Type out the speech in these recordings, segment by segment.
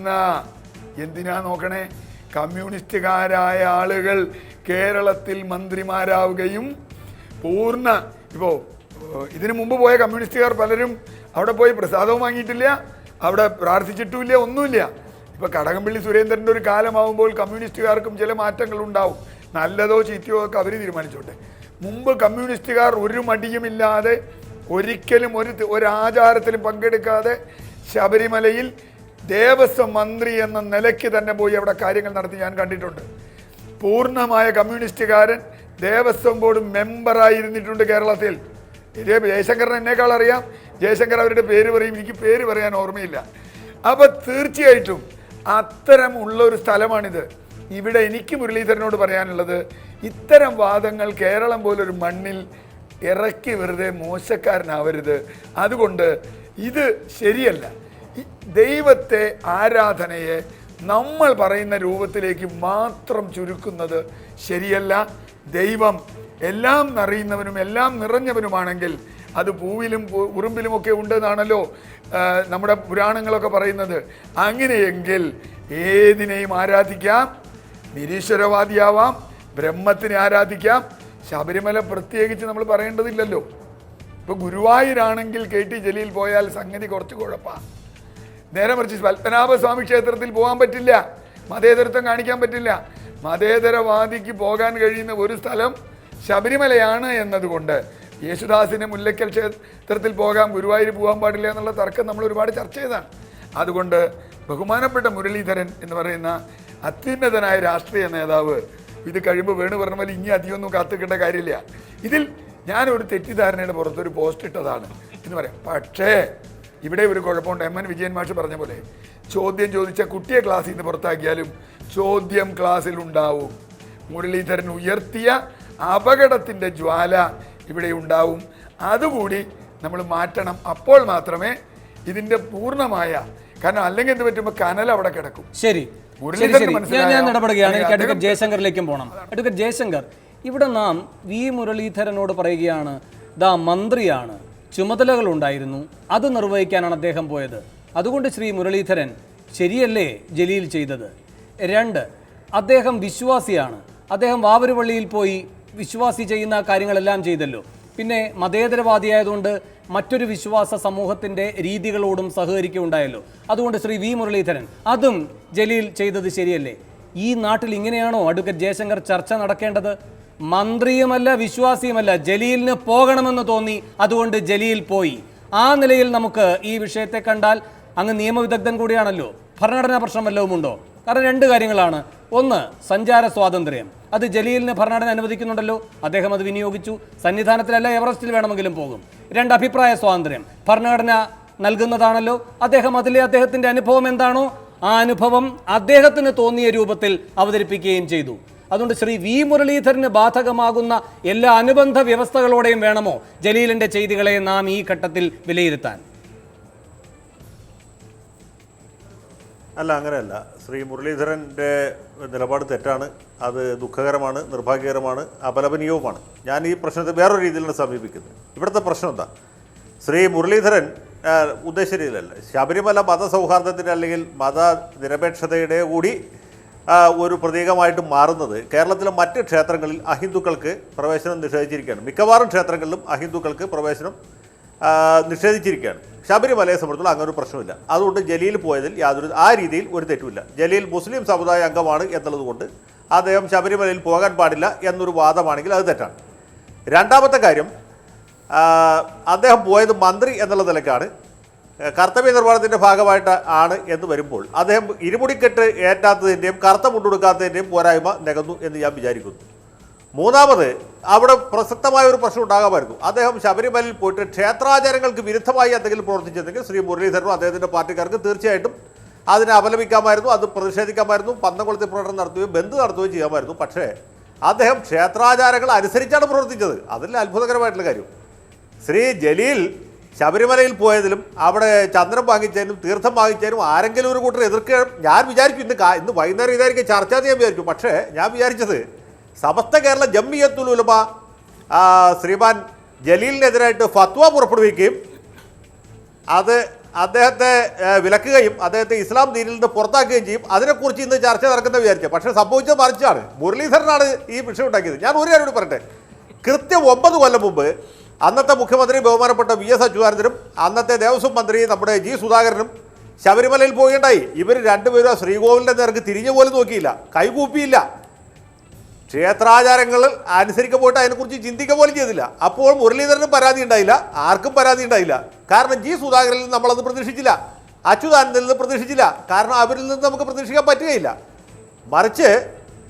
പറയുന്ന എന്തിനാ നോക്കണേ, കമ്മ്യൂണിസ്റ്റുകാരായ ആളുകൾ കേരളത്തിൽ മന്ത്രിമാരാവുകയും ഇപ്പോൾ ഇതിനു മുമ്പ് പോയ കമ്മ്യൂണിസ്റ്റുകാർ പലരും അവിടെ പോയി പ്രസാദവും വാങ്ങിയിട്ടില്ല, അവിടെ പ്രാർത്ഥിച്ചിട്ടുമില്ല, ഒന്നുമില്ല. ഇപ്പോൾ കടകംപള്ളി സുരേന്ദ്രൻ്റെ ഒരു കാലമാവുമ്പോൾ കമ്മ്യൂണിസ്റ്റുകാർക്കും ചില മാറ്റങ്ങൾ ഉണ്ടാവും. നല്ലതോ ചീത്തയോ ഒക്കെ അവർ തീരുമാനിച്ചോട്ടെ. മുമ്പ് കമ്മ്യൂണിസ്റ്റുകാർ ഒരു മടിയുമില്ലാതെ ഒരിക്കലും ഒരു ആചാരത്തിലും പങ്കെടുക്കാതെ ശബരിമലയിൽ ദേവസ്വം മന്ത്രി എന്ന നിലയ്ക്ക് തന്നെ പോയി അവിടെ കാര്യങ്ങൾ നടത്തി ഞാൻ കണ്ടിട്ടുണ്ട്. പൂർണ്ണമായ കമ്മ്യൂണിസ്റ്റുകാരൻ ദേവസ്വം ബോർഡ് മെമ്പറായിരുന്നിട്ടുണ്ട് കേരളത്തിൽ. ഇതേ ജയശങ്കറിന് എന്നേക്കാൾ അറിയാം. ജയശങ്കർ അവരുടെ പേര് പറയും, എനിക്ക് പേര് പറയാൻ ഓർമ്മയില്ല. അപ്പോൾ തീർച്ചയായിട്ടും അത്തരം ഉള്ളൊരു സ്ഥലമാണിത്. ഇവിടെ എനിക്ക് മുരളീധരനോട് പറയാനുള്ളത്, ഇത്തരം വാദങ്ങൾ കേരളം പോലൊരു മണ്ണിൽ ഇറക്കി വെറുതെ മോശക്കാരനാവരുത്. അതുകൊണ്ട് ഇത് ശരിയല്ല. ദൈവത്തെ, ആരാധനയെ നമ്മൾ പറയുന്ന രൂപത്തിലേക്ക് മാത്രം ചുരുക്കുന്നത് ശരിയല്ല. ദൈവം എല്ലാം അറിയുന്നവനും എല്ലാം നിറഞ്ഞവനുമാണെങ്കിൽ അത് പൂവിലും ഉറുമ്പിലുമൊക്കെ ഉണ്ടെന്നാണല്ലോ നമ്മുടെ പുരാണങ്ങളൊക്കെ പറയുന്നത്. അങ്ങനെയെങ്കിൽ ഏതിനെയും ആരാധിക്കാം, നിരീശ്വരവാദിയാവാം, ബ്രഹ്മത്തിനെ ആരാധിക്കാം. ശബരിമല പ്രത്യേകിച്ച് നമ്മൾ പറയേണ്ടതില്ലല്ലോ. ഇപ്പോൾ ഗുരുവായൂരാണെങ്കിൽ KT ജലീൽ പോയാൽ സംഗതി കുറച്ച് കുഴപ്പമാണ്. നേരെ മറിച്ച് പത്മനാഭസ്വാമി ക്ഷേത്രത്തിൽ പോകാൻ പറ്റില്ല, മതേതരത്വം കാണിക്കാൻ പറ്റില്ല. മതേതരവാദിക്ക് പോകാൻ കഴിയുന്ന ഒരു സ്ഥലം ശബരിമലയാണ് എന്നതുകൊണ്ട് യേശുദാസിന് മുല്ലക്കൽ ക്ഷേത്രത്തിൽ പോകാം, ഗുരുവായൂർ പോകാൻ പാടില്ല എന്നുള്ള തർക്കം നമ്മൾ ഒരുപാട് ചർച്ച ചെയ്തതാണ്. അതുകൊണ്ട് ബഹുമാനപ്പെട്ട മുരളീധരൻ എന്ന് പറയുന്ന അത്യുന്നതനായ രാഷ്ട്രീയ നേതാവ് ഇത് കഴിയുമ്പോൾ വേണു പറഞ്ഞ പോലെ ഇനി അധികമൊന്നും കാത്തിക്കേണ്ട കാര്യമില്ല. ഇതിൽ ഞാനൊരു തെറ്റിദ്ധാരണയുടെ പുറത്തൊരു പോസ്റ്റ് ഇട്ടതാണ് എന്ന് പറയാം. പക്ഷേ ഇവിടെ ഒരു കുഴപ്പമുണ്ട്. MN വിജയൻ മാഷ് പറഞ്ഞ പോലെ ചോദ്യം ചോദിച്ച കുട്ടിയെ ക്ലാസ്സിൽ നിന്ന് പുറത്താക്കിയാലും ചോദ്യം ക്ലാസ്സിലുണ്ടാവും. മുരളീധരൻ ഉയർത്തിയ അപകടത്തിൻ്റെ ജ്വാല ഇവിടെ ഉണ്ടാവും. അതുകൂടി നമ്മൾ മാറ്റണം. അപ്പോൾ മാത്രമേ ഇതിൻ്റെ പൂർണ്ണമായ, കാരണം അല്ലെങ്കിൽ എന്ത് പറ്റുമ്പോൾ കനൽ അവിടെ കിടക്കും. ശരി, ഞാൻ ഇടപെടുകയാണ്. എനിക്ക് അഡ്വക്കേറ്റ് ജയശങ്കറിലേക്കും പോകണം. അഡ്വക്കേറ്റ് ജയശങ്കർ, ഇവിടെ നാം മുരളീധരനോട് പറയുകയാണ്, മന്ത്രിയാണ്, ചുമതലകളുണ്ടായിരുന്നു, അത് നിർവഹിക്കാനാണ് അദ്ദേഹം പോയത്. അതുകൊണ്ട് ശ്രീ മുരളീധരൻ ശരിയല്ലേ ജലീൽ ചെയ്തത്? 2, അദ്ദേഹം വിശ്വാസിയാണ്, അദ്ദേഹം വാവരുപള്ളിയിൽ പോയി വിശ്വാസി ചെയ്യുന്ന കാര്യങ്ങളെല്ലാം ചെയ്തല്ലോ. പിന്നെ മതേതരവാദിയായതുകൊണ്ട് മറ്റൊരു വിശ്വാസ സമൂഹത്തിൻ്റെ രീതികളോടും സഹകരിക്കുകയുണ്ടായല്ലോ. അതുകൊണ്ട് ശ്രീ മുരളീധരൻ അതും ജലീൽ ചെയ്തത് ശരിയല്ലേ? ഈ നാട്ടിൽ ഇങ്ങനെയാണോ അഡ്വക്കേറ്റ് ജയശങ്കർ ചർച്ച നടക്കേണ്ടത്? മന്ത്രിയുമല്ല വിശ്വാസിയുമല്ല, ജലീലിന് പോകണമെന്ന് തോന്നി, അതുകൊണ്ട് ജലീൽ പോയി. ആ നിലയിൽ നമുക്ക് ഈ വിഷയത്തെ കണ്ടാൽ, അങ്ങ് നിയമവിദഗ്ധൻ കൂടിയാണല്ലോ, ഭരണഘടനാ പ്രശ്നം വല്ലതും ഉണ്ടോ? കാരണം 2 കാര്യങ്ങളാണ്. ഒന്ന്, സഞ്ചാര സ്വാതന്ത്ര്യം, അത് ജലീലിന് ഭരണഘടന അനുവദിക്കുന്നുണ്ടല്ലോ, അദ്ദേഹം അത് വിനിയോഗിച്ചു. സന്നിധാനത്തിലല്ല, എവറസ്റ്റിൽ വേണമെങ്കിലും പോകും. 2, അഭിപ്രായ സ്വാതന്ത്ര്യം ഭരണഘടന നൽകുന്നതാണല്ലോ, അദ്ദേഹം അതിലെ അദ്ദേഹത്തിൻ്റെ അനുഭവം എന്താണോ ആ അനുഭവം അദ്ദേഹത്തിന് തോന്നിയ രൂപത്തിൽ അവതരിപ്പിക്കുകയും ചെയ്തു. അതുകൊണ്ട് ശ്രീ മുരളീധരന് ബാധകമാകുന്ന എല്ലാ അനുബന്ധ വ്യവസ്ഥകളോടെയും വേണമോ ജലീലിൻ്റെ ചെയ്തികളെ നാം ഈ ഘട്ടത്തിൽ വിലയിരുത്താൻ? അല്ല, അങ്ങനെയല്ല. ശ്രീ മുരളീധരൻ്റെ നിലപാട് തെറ്റാണ്, അത് ദുഃഖകരമാണ്, നിർഭാഗ്യകരമാണ്, അപലപനീയവുമാണ്. ഞാൻ ഈ പ്രശ്നത്തെ വേറൊരു രീതിയിലാണ് സമീപിക്കുന്നത്. ഇവിടുത്തെ പ്രശ്നം എന്താ? ശ്രീ മുരളീധരൻ ഉദ്ദേശ രീതിയിലല്ല, ശബരിമല മതസൗഹാർദ്ദത്തിൻ്റെ അല്ലെങ്കിൽ മതനിരപേക്ഷതയുടെ കൂടി ഒരു പ്രതീകമായിട്ട് മാറുന്നത് കേരളത്തിലെ മറ്റ് ക്ഷേത്രങ്ങളിൽ അഹിന്ദുക്കൾക്ക് പ്രവേശനം നിഷേധിച്ചിരിക്കുകയാണ്. മിക്കവാറും ക്ഷേത്രങ്ങളിലും അഹിന്ദുക്കൾക്ക് പ്രവേശനം നിഷേധിച്ചിരിക്കുകയാണ്. ശബരിമലയെ സംബന്ധിച്ചുള്ള അങ്ങനെ ഒരു പ്രശ്നമില്ല. അതുകൊണ്ട് ജലീൽ പോയതിൽ ആ രീതിയിൽ ഒരു തെറ്റുമില്ല. ജലീൽ മുസ്ലിം സമുദായ അംഗമാണ് എന്നുള്ളത് കൊണ്ട് അദ്ദേഹം ശബരിമലയിൽ പോകാൻ പാടില്ല എന്നൊരു വാദമാണെങ്കിൽ അത് തെറ്റാണ്. രണ്ടാമത്തെ കാര്യം, അദ്ദേഹം പോയത് മന്ത്രി എന്നുള്ള നിലയ്ക്കാണ്, കർത്തവ്യ നിർവഹണത്തിൻ്റെ ഭാഗമായിട്ട് ആണ് എന്ന് വരുമ്പോൾ അദ്ദേഹം ഇരുമുടിക്കെട്ട് ഏറ്റാത്തതിൻ്റെയും കറുത്ത മുണ്ടെടുക്കാത്തതിൻ്റെയും പോരായ്മ നികന്നു എന്ന് ഞാൻ വിചാരിക്കുന്നു. മൂന്നാമത്, അവിടെ പ്രസക്തമായ ഒരു പ്രശ്നം ഉണ്ടാകാമായിരുന്നു. അദ്ദേഹം ശബരിമലയിൽ പോയിട്ട് ക്ഷേത്രാചാരങ്ങൾക്ക് വിരുദ്ധമായി എന്തെങ്കിലും പ്രവർത്തിച്ചിരുന്നെങ്കിൽ ശ്രീ മുരളീധരനും അദ്ദേഹത്തിൻ്റെ പാർട്ടിക്കാർക്ക് തീർച്ചയായിട്ടും അതിനെ അപലപിക്കാമായിരുന്നു, അത് പ്രതിഷേധിക്കാമായിരുന്നു, പന്തംകൊളുത്തി പ്രകടനം നടത്തുകയും ബന്ദ് നടത്തുകയും ചെയ്യാമായിരുന്നു. പക്ഷേ അദ്ദേഹം ക്ഷേത്രാചാരങ്ങൾ അനുസരിച്ചാണ് പ്രവർത്തിച്ചത്. അതിൽ അത്ഭുതകരമായിട്ടുള്ള കാര്യം, ശ്രീ ജലീൽ ശബരിമലയിൽ പോയതിലും അവിടെ ചന്ദ്രൻ വാങ്ങിച്ചതിനും തീർത്ഥം വാങ്ങിച്ചതിനും ആരെങ്കിലും ഒരു കൂട്ടർ എതിർക്കുക ഞാൻ വിചാരിച്ചു. ഇന്ന് വൈകുന്നേരം ഇതായിരിക്കും ചർച്ച ചെയ്യാൻ വിചാരിച്ചു. പക്ഷേ ഞാൻ വിചാരിച്ചത് സമസ്ത കേരള ജംഇയ്യത്തുൽ ഉലമ ശ്രീമാൻ ജലീലിനെതിരായിട്ട് ഫത്വ പുറപ്പെടുവിക്കുകയും അത് അദ്ദേഹത്തെ വിലക്കുകയും അദ്ദേഹത്തെ ഇസ്ലാം ദീനിൽ നിന്ന് പുറത്താക്കുകയും ചെയ്യും. അതിനെക്കുറിച്ച് ഇന്ന് ചർച്ച നടക്കുന്ന വിചാരിച്ചു. പക്ഷേ സംഭവിച്ചത് മറിച്ചാണ്. മുരളീധരനാണ് ഈ വിഷയം ഉണ്ടാക്കിയത്. ഞാൻ ഒരു കാര്യം കൂടി പറയട്ടെ. കൃത്യം 9 കൊല്ലം മുമ്പ് അന്നത്തെ മുഖ്യമന്ത്രി ബഹുമാനപ്പെട്ട VS അച്യുതാനന്ദനും അന്നത്തെ ദേവസ്വം മന്ത്രി നമ്മുടെ G സുധാകരനും ശബരിമലയിൽ പോവുകയുണ്ടായി. ഇവർ രണ്ടുപേരും ശ്രീകോവിലിൻ്റെ നേർക്ക് തിരിഞ്ഞു പോലും നോക്കിയില്ല, കൈകൂപ്പിയില്ല, ക്ഷേത്രാചാരങ്ങൾ അനുസരിക്കാൻ പോയിട്ട് അതിനെക്കുറിച്ച് ചിന്തിക്കുക പോലും ചെയ്തില്ല. അപ്പോൾ മുരളീധരനും പരാതി ഉണ്ടായില്ല, ആർക്കും പരാതി ഉണ്ടായില്ല. കാരണം G സുധാകരനിൽ നിന്ന് നമ്മളത് പ്രതീക്ഷിച്ചില്ല, അച്യുതാനന്ദനിൽ നിന്ന് പ്രതീക്ഷിച്ചില്ല. കാരണം അവരിൽ നിന്ന് നമുക്ക് പ്രതീക്ഷിക്കാൻ പറ്റുകയില്ല. മറിച്ച്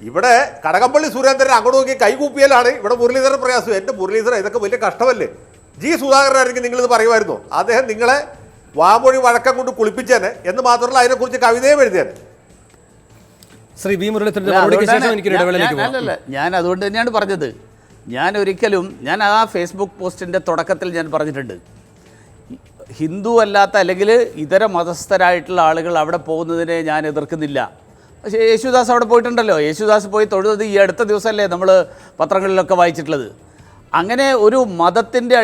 ഇവിടെ കടകംപള്ളി സുരേന്ദ്രൻ അങ്ങോട്ട് നോക്കി കൈകൂപ്പിയലാണ് ഇവിടെ മുരളീധരൻ പ്രയാസം. എൻ്റെ മുരളീധരൻ ഇതൊക്കെ വലിയ കഷ്ടമല്ലേ? G സുധാകരനായിരിക്കും നിങ്ങളിത് പറയുമായിരുന്നു. അദ്ദേഹം നിങ്ങളെ വാമൊഴി വഴക്കം കൊണ്ട് കുളിപ്പിച്ചേനെ എന്ന് മാത്രമല്ല അതിനെക്കുറിച്ച് കവിതയും എഴുതിയേനെ. ശ്രീ വി മുരളീധരന്റെ മറുപടിക്ക് ശേഷം എനിക്കൊരു ഇടവേളയിലേക്ക് പോകാം. അല്ലല്ല, ഞാൻ അതുകൊണ്ട് തന്നെയാണ് പറഞ്ഞത്. ഞാൻ ആ ഫേസ്ബുക്ക് പോസ്റ്റിൻ്റെ തുടക്കത്തിൽ ഞാൻ പറഞ്ഞിട്ടുണ്ട്, ഹിന്ദു അല്ലാത്ത അല്ലെങ്കിൽ ഇതര മതസ്ഥരായിട്ടുള്ള ആളുകൾ അവിടെ പോകുന്നതിനെ ഞാൻ എതിർക്കുന്നില്ല. പക്ഷേ യേശുദാസ് അവിടെ പോയിട്ടുണ്ടല്ലോ. യേശുദാസ് പോയി തൊഴുന്നത് ഈ അടുത്ത ദിവസമല്ലേ നമ്മൾ പത്രങ്ങളിലൊക്കെ വായിച്ചിട്ടുള്ളത്. അങ്ങനെ ഒരു മതത്തിൻ്റെ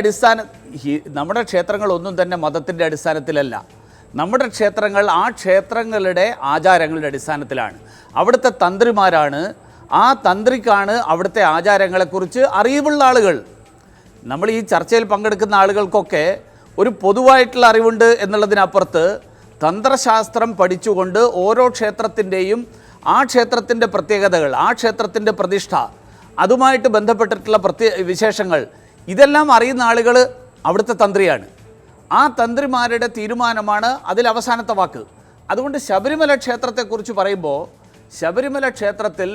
നമ്മുടെ ക്ഷേത്രങ്ങളൊന്നും തന്നെ മതത്തിൻ്റെ അടിസ്ഥാനത്തിലല്ല. നമ്മുടെ ക്ഷേത്രങ്ങൾ ആ ക്ഷേത്രങ്ങളുടെ ആചാരങ്ങളുടെ അടിസ്ഥാനത്തിലാണ്. അവിടുത്തെ തന്ത്രിമാരാണ്, ആ തന്ത്രിക്കാണ് അവിടുത്തെ ആചാരങ്ങളെക്കുറിച്ച് അറിവുള്ള ആളുകൾ. നമ്മൾ ഈ ചർച്ചയിൽ പങ്കെടുക്കുന്ന ആളുകൾക്കൊക്കെ ഒരു പൊതുവായിട്ടുള്ള അറിവുണ്ട് എന്നുള്ളതിനപ്പുറത്ത് തന്ത്രശാസ്ത്രം പഠിച്ചുകൊണ്ട് ഓരോ ക്ഷേത്രത്തിൻ്റെയും ആ ക്ഷേത്രത്തിൻ്റെ പ്രത്യേകതകൾ, ആ ക്ഷേത്രത്തിൻ്റെ പ്രതിഷ്ഠ, അതുമായിട്ട് ബന്ധപ്പെട്ടിട്ടുള്ള വിശേഷങ്ങൾ ഇതെല്ലാം അറിയുന്ന ആളുകൾ അവിടുത്തെ തന്ത്രിയാണ്. ആ തന്ത്രിമാരുടെ തീരുമാനമാണ് അതിൽ അവസാനത്തെ വാക്ക്. അതുകൊണ്ട് ശബരിമല ക്ഷേത്രത്തെക്കുറിച്ച് പറയുമ്പോൾ ശബരിമല ക്ഷേത്രത്തിൽ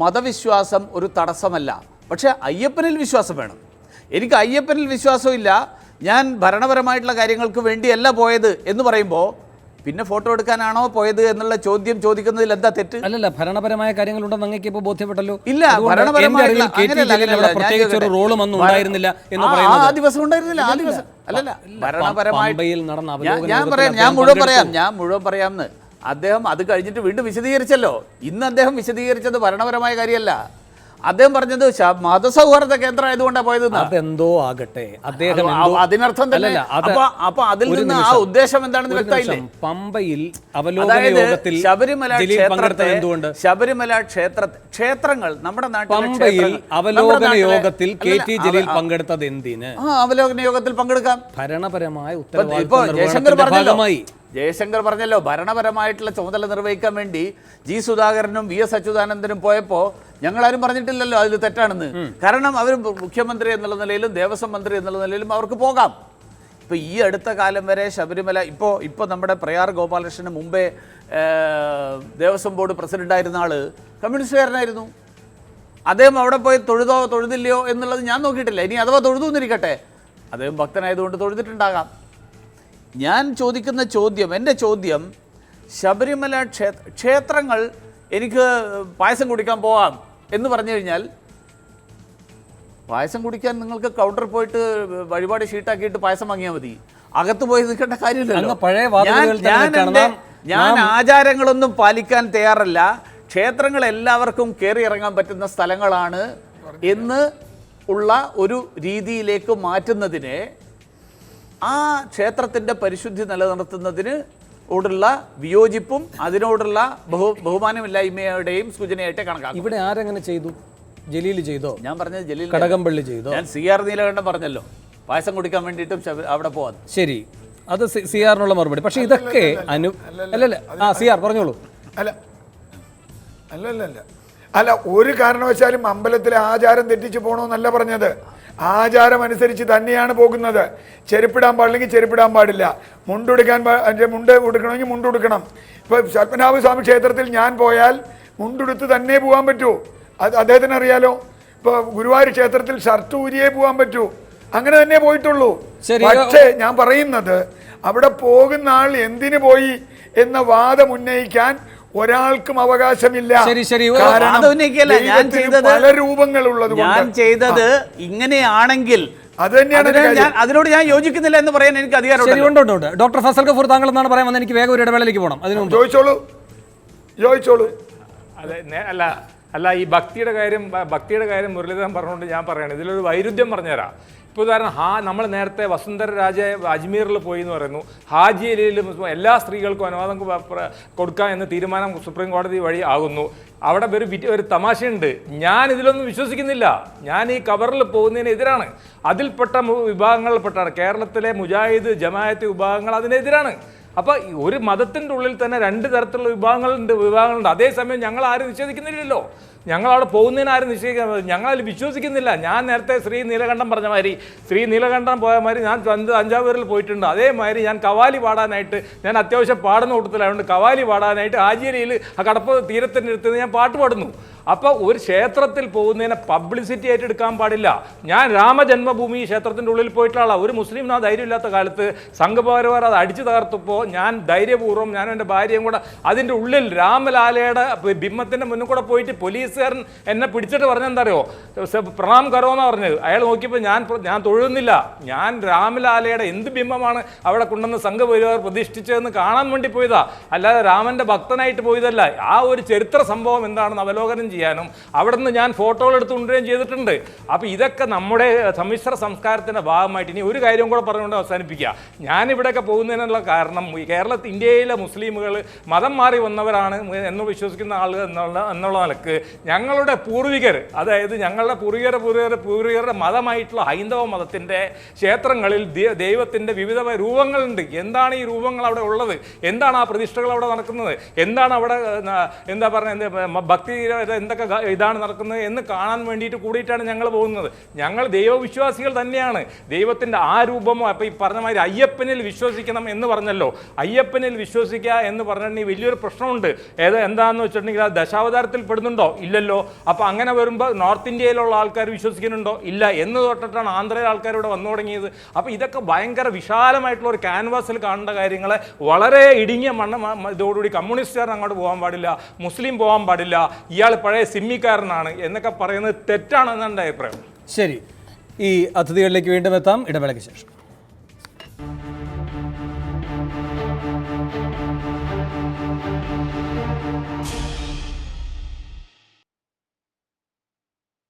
മതവിശ്വാസം ഒരു തടസ്സമല്ല. പക്ഷേ അയ്യപ്പനിൽ വിശ്വാസം വേണം. എനിക്ക് അയ്യപ്പനിൽ വിശ്വാസമില്ല, ഞാൻ ഭരണപരമായിട്ടുള്ള കാര്യങ്ങൾക്ക് വേണ്ടിയല്ല പോയത് എന്ന് പറയുമ്പോൾ പിന്നെ ഫോട്ടോ എടുക്കാനാണോ പോയത് എന്നുള്ള ചോദ്യം ചോദിക്കുന്നതിൽ എന്താ തെറ്റ്? അല്ലല്ല, ഭരണപരമായ കാര്യങ്ങളുണ്ടെന്ന് അങ്ങേക്ക് ഇപ്പോൾ ബോധ്യപ്പെട്ടല്ലോ. ഇല്ല, ഭരണപരമായിട്ടുള്ള പ്രത്യേകിച്ച് ഒരു റോളും ഒന്നും ഉണ്ടായിരുന്നില്ല എന്ന് ആ പറയുന്നത് ദിവസം ഉണ്ടായിരുന്നില്ല. ആ ദിവസം അല്ലല്ല, ഭരണപരമായിട്ട് നടന്ന ഞാൻ മുഴുവൻ പറയാമെന്ന് അദ്ദേഹം അത് കഴിഞ്ഞിട്ട് വീണ്ടും വിശദീകരിച്ചല്ലോ. ഇന്ന് അദ്ദേഹം വിശദീകരിച്ചത് ഭരണപരമായ കാര്യമല്ല. അദ്ദേഹം പറഞ്ഞത് മതസൗഹാർദ്ദ കേന്ദ്രം ആയതുകൊണ്ടാണ് പോയത്. അതെന്തോ ആകട്ടെ, അദ്ദേഹം അതിനർത്ഥം തന്നെ അപ്പൊ അതിൽ നിന്ന് ആ ഉദ്ദേശം എന്താണെന്ന് വ്യക്തമായില്ലേ? പമ്പയിൽ അവലോകന യോഗത്തിൽ ശബരിമല ക്ഷേത്രങ്ങൾ നമ്മുടെ പമ്പയിൽ അവലോകന യോഗത്തിൽ KT ജലീൽ പങ്കെടുത്തത് എന്തിന്? അവലോകന യോഗത്തിൽ പങ്കെടുക്കാം. ഭരണപരമായ ഇപ്പൊ ഭാഗമായി ജയശങ്കർ പറഞ്ഞല്ലോ, ഭരണപരമായിട്ടുള്ള ചുമതല നിർവഹിക്കാൻ വേണ്ടി G സുധാകരനും VS അച്യുതാനന്ദനും പോയപ്പോൾ ഞങ്ങളാരും പറഞ്ഞിട്ടില്ലല്ലോ അതിൽ തെറ്റാണെന്ന്. കാരണം അവർ മുഖ്യമന്ത്രി എന്നുള്ള നിലയിലും ദേവസ്വം മന്ത്രി എന്നുള്ള നിലയിലും അവർക്ക് പോകാം. ഇപ്പോൾ ഈ അടുത്ത കാലം വരെ ശബരിമല ഇപ്പോൾ നമ്മുടെ പ്രയാർ ഗോപാലകൃഷ്ണന് മുമ്പേ ദേവസ്വം ബോർഡ് പ്രസിഡൻ്റായിരുന്ന ആൾ കമ്മ്യൂണിസ്റ്റുകാരനായിരുന്നു. അദ്ദേഹം അവിടെ പോയി തൊഴുതോ തൊഴുതില്ലയോ എന്നുള്ളത് ഞാൻ നോക്കിയിട്ടില്ല. ഇനി അഥവാ തൊഴുതു എന്നിരിക്കട്ടെ, അദ്ദേഹം ഭക്തനായതുകൊണ്ട് തൊഴുതിട്ടുണ്ടാകാം. ഞാൻ ചോദിക്കുന്ന ചോദ്യം, എൻ്റെ ചോദ്യം, ശബരിമല ക്ഷേത്രങ്ങൾ എനിക്ക് പായസം കുടിക്കാൻ പോകാം എന്ന് പറഞ്ഞു കഴിഞ്ഞാൽ പായസം കുടിക്കാൻ നിങ്ങൾക്ക് കൗണ്ടറിൽ പോയിട്ട് വഴിപാട് ഷീട്ടാക്കിയിട്ട് പായസം വാങ്ങിയാൽ മതി. അകത്ത് പോയി നിൽക്കേണ്ട കാര്യമില്ലല്ലോ. ഞാൻ ആചാരങ്ങളൊന്നും പാലിക്കാൻ തയ്യാറല്ല. ക്ഷേത്രങ്ങൾ എല്ലാവർക്കും കയറി ഇറങ്ങാൻ പറ്റുന്ന സ്ഥലങ്ങളാണ് എന്ന് ഉള്ള ഒരു രീതിയിലേക്ക് മാറ്റുന്നതിനെ ആ ക്ഷേത്രത്തിൻ്റെ പരിശുദ്ധി നിലനിർത്തുന്നതിന് ഓടുള്ള വിയോജിപ്പും അതിനോടുള്ള ബഹുമാനമില്ലായ്മയുടെയും സൂചനയായിട്ട് കണക്കാക്കും. ഇവിടെ ആരെങ്ങനെ ചെയ്തു? ജലീൽ ചെയ്തോ? ഞാൻ പറഞ്ഞത് ജലീൽ, കടകംപള്ളി ചെയ്തോ? ഞാൻ CR നീലകണ്ഠൻ പറഞ്ഞല്ലോ പായസം കുടിക്കാൻ വേണ്ടിയിട്ടും അവിടെ പോവാൻ. ശരി, അത് CR-നുള്ള മറുപടി. പക്ഷെ ഇതൊക്കെ അല്ലല്ല, CR പറഞ്ഞോളൂ. അല്ല, ഒരു കാരണവശാലും അമ്പലത്തിലെ ആചാരം തെറ്റിച്ചു പോകണമെന്നല്ല പറഞ്ഞത്. ആചാരം അനുസരിച്ച് തന്നെയാണ് പോകുന്നത്. ചെരുപ്പിടാൻ പാടില്ലെങ്കിൽ ചെരുപ്പിടാൻ പാടില്ല, മുണ്ടുടുക്കാൻ മുണ്ട് ഉടുക്കണമെങ്കിൽ മുണ്ടുടുക്കണം. ഇപ്പോൾ പത്മനാഭ സ്വാമി ക്ഷേത്രത്തിൽ ഞാൻ പോയാൽ മുണ്ടുടുത്ത് തന്നെ പോകാൻ പറ്റൂ, അത് അദ്ദേഹത്തിന് അറിയാലോ. ഇപ്പോൾ ഗുരുവായൂർ ക്ഷേത്രത്തിൽ ഷർട്ട് ഊരിയേ പോകാൻ പറ്റൂ, അങ്ങനെ തന്നെ പോയിട്ടുള്ളൂ. പക്ഷേ ഞാൻ പറയുന്നത്, അവിടെ പോകുന്ന ആൾ എന്തിനു പോയി എന്ന വാദം ഉന്നയിക്കാൻ ഒരാൾക്കും അവകാശമില്ല. പല രൂപങ്ങളുള്ളത്. ഞാൻ ചെയ്തത് ഇങ്ങനെയാണെങ്കിൽ അത് തന്നെയാണ് അതിനോട് ഞാൻ യോജിക്കുന്നില്ല എന്ന് പറയാൻ എനിക്ക് അധികാരമുണ്ട്. ഡോക്ടർ ഫസൽ ഗഫൂർ താങ്കൾ എന്നാണ് പറയാൻ വന്നത്. എനിക്ക് വേഗം ഒരു ഇടവേളയിലേക്ക് പോകണം. അതിന് ചോദിച്ചോളൂ. അല്ല, ഈ ഭക്തിയുടെ കാര്യം മുരളീധരൻ പറഞ്ഞുകൊണ്ട് ഞാൻ പറയണം, ഇതിലൊരു വൈരുദ്ധ്യം പറഞ്ഞുതരാം. ഇപ്പോൾ ഉദാഹരണം നമ്മൾ നേരത്തെ വസുന്ധര രാജ അജ്മീറിൽ പോയി എന്ന് പറയുന്നു. ഹാജി അലിയിലും എല്ലാ സ്ത്രീകൾക്കും അനുവാദം കൊടുക്കാം എന്ന് തീരുമാനം സുപ്രീം കോടതി വഴി ആകുന്നു. അവിടെ ഒരു തമാശയുണ്ട്. ഞാൻ ഇതിലൊന്നും വിശ്വസിക്കുന്നില്ല. ഞാൻ ഈ കബറിൽ പോകുന്നതിനെതിരാണ്. അതിൽപ്പെട്ട വിഭാഗങ്ങളിൽപ്പെട്ടാണ് കേരളത്തിലെ മുജാഹിദ് ജമാഅത്ത് വിഭാഗങ്ങൾ അതിനെതിരാണ്. അപ്പോൾ ഒരു മതത്തിൻ്റെ ഉള്ളിൽ തന്നെ 2 തരത്തിലുള്ള വിഭാഗങ്ങളുണ്ട്. അതേസമയം ഞങ്ങൾ ആരും നിഷേധിക്കുന്നില്ലല്ലോ. ഞങ്ങളവിടെ പോകുന്നതിന് ആരും നിശ്ചയിക്കുന്നത്, ഞങ്ങളതിൽ വിശ്വസിക്കുന്നില്ല. ഞാൻ നേരത്തെ ശ്രീ നീലകണ്ഠൻ പറഞ്ഞ മാതിരി, ശ്രീ നീലകണ്ഠൻ പോയ മാതിരി ഞാൻ തഞ്ചാവൂരിൽ പോയിട്ടുണ്ട്. അതേമാതിരി ഞാൻ കവാലി പാടാനായിട്ട്, ഞാൻ അത്യാവശ്യം പാടുന്ന കൂട്ടത്തിലായതുകൊണ്ട് കവാലി പാടാനായിട്ട് ആചാര്യയിൽ ആ കടപ്പ് തീരത്തിൻ്റെ അടുത്ത് ഞാൻ പാട്ട് പാടുന്നു. അപ്പോൾ ഒരു ക്ഷേത്രത്തിൽ പോകുന്നതിനെ പബ്ലിസിറ്റി ആയിട്ട് എടുക്കാൻ പാടില്ല. ഞാൻ രാമജന്മഭൂമി ക്ഷേത്രത്തിൻ്റെ ഉള്ളിൽ പോയിട്ടുള്ള ഒരു മുസ്ലിം ആ ധൈര്യമില്ലാത്ത കാലത്ത് സംഘപരിവാർ അത് അടിച്ചു തകർത്തപ്പോൾ ഞാൻ ധൈര്യപൂർവ്വം ഞാനും എൻ്റെ ഭാര്യയും കൂടെ അതിൻ്റെ ഉള്ളിൽ രാമലാലയുടെ ബിംബത്തിൻ്റെ മുന്നിൽ കൂടെ പോയിട്ട് പോലീസുകാരൻ എന്നെ പിടിച്ചിട്ട് പറഞ്ഞെന്താ അറിയോ, പ്രണാം കരോ എന്നാണ് പറഞ്ഞത്. അയാൾ നോക്കിയപ്പോൾ ഞാൻ തൊഴുന്നില്ല, ഞാൻ രാമലാലയുടെ എന്ത് ബിംബമാണ് അവിടെ കൊണ്ടുവന്ന് സംഘപരിവാർ പ്രതിഷ്ഠിച്ചതെന്ന് കാണാൻ വേണ്ടി പോയതാ, അല്ലാതെ രാമൻ്റെ ഭക്തനായിട്ട് പോയതല്ല. ആ ഒരു ചരിത്ര സംഭവം എന്താണെന്ന് അവലോകനം ചെയ്യാനും അവിടെ നിന്ന് ഞാൻ ഫോട്ടോകൾ എടുത്ത് കൊണ്ടുവരികയും ചെയ്തിട്ടുണ്ട്. അപ്പോൾ ഇതൊക്കെ നമ്മുടെ സമ്മിശ്ര സംസ്കാരത്തിൻ്റെ ഭാഗമായിട്ട് ഇനി ഒരു കാര്യം കൂടെ പറഞ്ഞുകൊണ്ട് അവസാനിപ്പിക്കുക. ഞാനിവിടെയൊക്കെ പോകുന്നതിനുള്ള കാരണം ഇന്ത്യയിലെ മുസ്ലിമുകൾ മതം മാറി വന്നവരാണ് എന്ന് വിശ്വസിക്കുന്ന ആളുകൾ എന്നുള്ള നിലക്ക് ഞങ്ങളുടെ പൂർവികർ, അതായത് ഞങ്ങളുടെ പൂർവികരുടെ മതമായിട്ടുള്ള ഹൈന്ദവ മതത്തിൻ്റെ ക്ഷേത്രങ്ങളിൽ ദൈവത്തിൻ്റെ വിവിധ രൂപങ്ങളുണ്ട്. എന്താണ് ഈ രൂപങ്ങൾ അവിടെ ഉള്ളത്, എന്താണ് ആ പ്രതിഷ്ഠകൾ അവിടെ നടക്കുന്നത്, എന്താണ് അവിടെ എന്താ പറയുക ഭക്തി എന്തൊക്കെ ഇതാണ് നടക്കുന്നത് എന്ന് കാണാൻ വേണ്ടിയിട്ട് കൂടിയിട്ടാണ് ഞങ്ങൾ പോകുന്നത്. ഞങ്ങൾ ദൈവവിശ്വാസികൾ തന്നെയാണ്. ദൈവത്തിൻ്റെ ആ രൂപമോ, അപ്പോൾ ഈ പറഞ്ഞ മാതിരി അയ്യപ്പനിൽ വിശ്വസിക്കണം എന്ന് പറഞ്ഞല്ലോ, അയ്യപ്പനിൽ വിശ്വസിക്കുക എന്ന് പറഞ്ഞിട്ടുണ്ടെങ്കിൽ വലിയൊരു പ്രശ്നമുണ്ട്. എന്താണെന്ന് വെച്ചിട്ടുണ്ടെങ്കിൽ അത് ദശാവതാരത്തിൽ പെടുന്നുണ്ടോ? ഇല്ലല്ലോ. അപ്പോൾ അങ്ങനെ വരുമ്പോൾ നോർത്ത് ഇന്ത്യയിലുള്ള ആൾക്കാർ വിശ്വസിക്കുന്നുണ്ടോ? ഇല്ല. എന്ന് തൊട്ടിട്ടാണ് ആന്ധ്രയിലെ ആൾക്കാർ ഇവിടെ വന്നു തുടങ്ങിയത്. അപ്പോൾ ഇതൊക്കെ ഭയങ്കര വിശാലമായിട്ടുള്ള ഒരു ക്യാൻവാസിൽ കാണേണ്ട കാര്യങ്ങളെ വളരെ ഇടുങ്ങിയ ഇതോടുകൂടി കമ്മ്യൂണിസ്റ്റുകാരൻ അങ്ങോട്ട് പോകാൻ പാടില്ല, മുസ്ലിം പോകാൻ പാടില്ല, ഇയാൾ പഴയ സിമ്മിക്കാരനാണ് എന്നൊക്കെ പറയുന്നത് തെറ്റാണെന്നാണ് എൻ്റെ അഭിപ്രായം. ശരി, ഈ അതിഥികളിലേക്ക് വീണ്ടും എത്താം ഇടവേളയ്ക്ക് ശേഷം.